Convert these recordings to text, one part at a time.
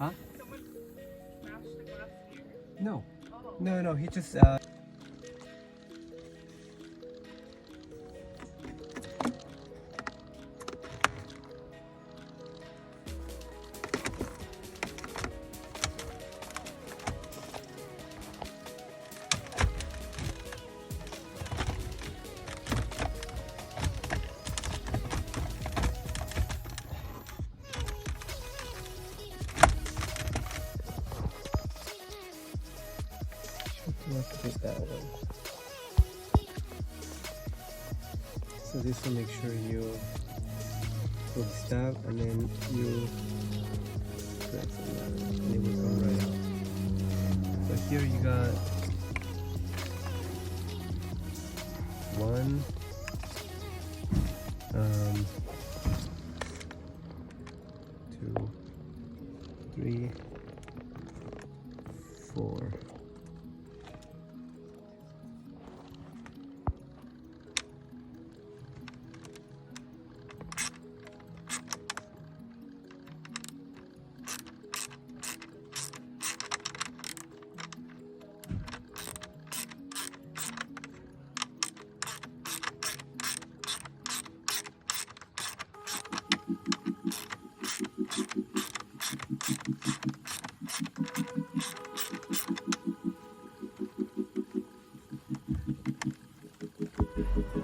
Huh? Someone smashed the glass here. No. Oh. No, he just work that one. So this will make sure you pull the stab and then you press it and it will come right out. So here you got one, 2, 3, 4.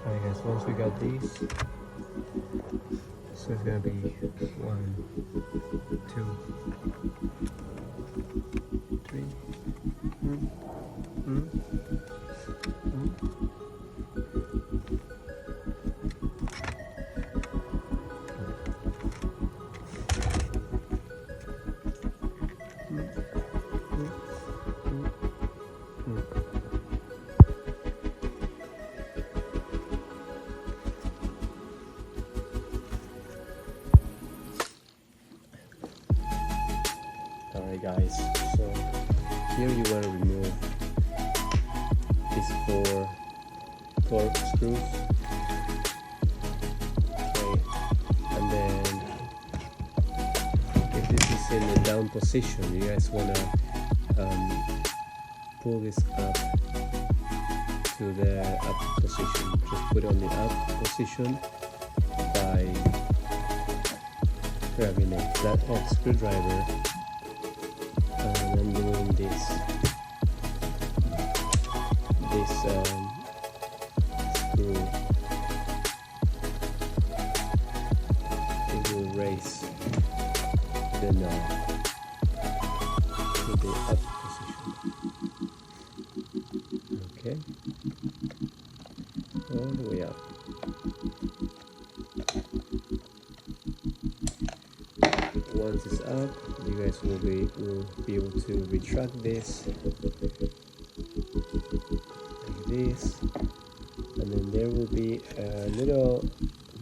Alright guys, once we got these, so it's gonna be 1, 2, 3. Alright guys, so here you want to remove these 4 Torx screws. Okay, and then if this is in the down position, you guys want to pull this up to the up position. Just put it on the up position by grabbing a flat head screwdriver and then doing this screw. It will raise the knob to the up position. Okay, all the way up. Once it's up, you guys will be able to retract this like this, and then there will be a little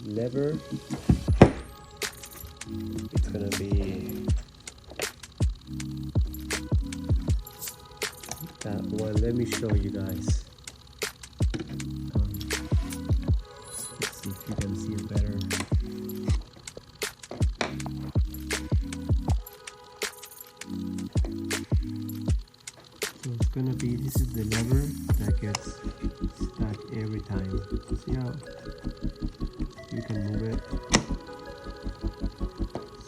lever. It's gonna be that one. Let me show you guys. Let's see if you can see it better. So it's gonna be, this is the lever that gets stuck every time. See how you can move it?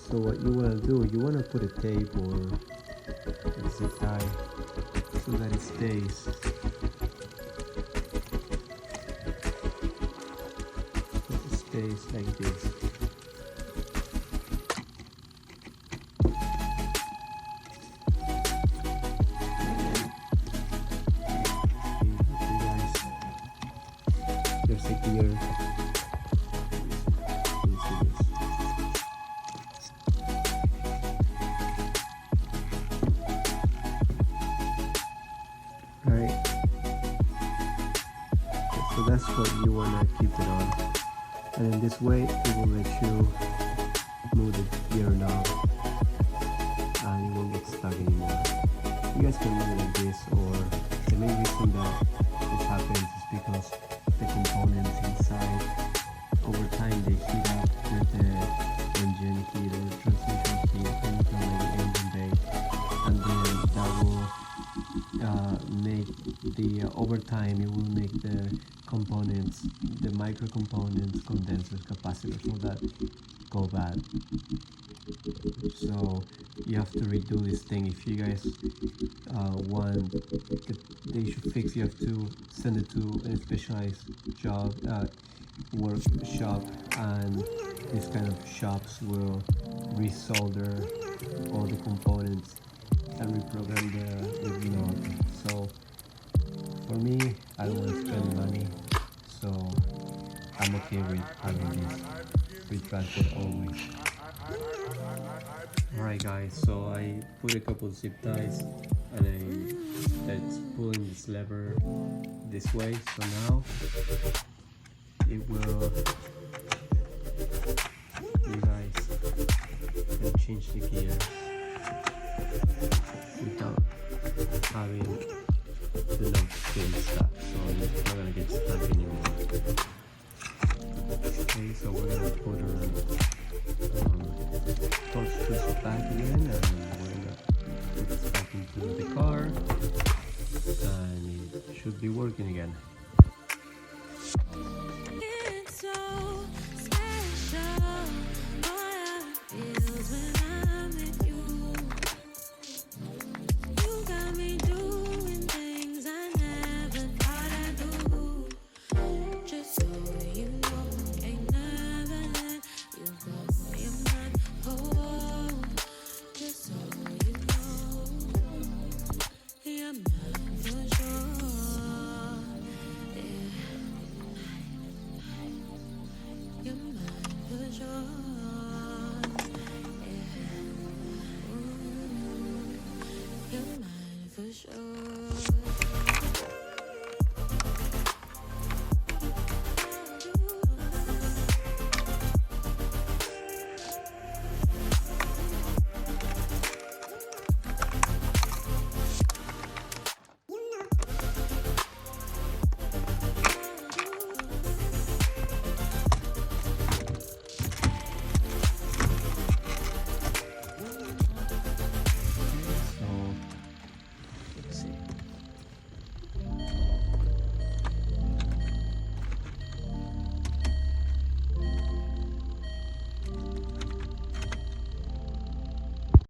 So what you want to do, you want to put a tape or a zip tie so that it stays. stays like this. There's a gear. Right. So that's what you wanna keep it on. And in this way it will let you move the gear knob and it won't get stuck anymore. You guys can move it like this, or the main reason that this happens is because the components inside over time they heat up with the engine heat or the transmission heat and from the engine bay, and then that will make the over time it will make the components, the micro components, condensers, capacitors, all that go bad. So you have to redo this thing. If you guys want the issue fixed, you have to send it to a specialized job workshop, and these kind of shops will resolder all the components and reprogram the knob. So for me, I don't want to spend money, so I'm okay with having this retracted always. Alright guys, so I put a couple of zip ties and that's pulling this lever this way, so now it will, you guys can change the gear without having the knob getting stuck, so it's not gonna get stuck anymore. Okay, so we're gonna put our Torx twist back again, and we're gonna put this back into the car, and it should be working again. It's so special, what feels when I'm with you. You got me doing things I never thought I'd do. Just so you know, ain't never let you go. You're mine, oh, just so you know, you're mine for sure. Yeah. You're mine for sure. Yeah. Ooh, you're mine for sure.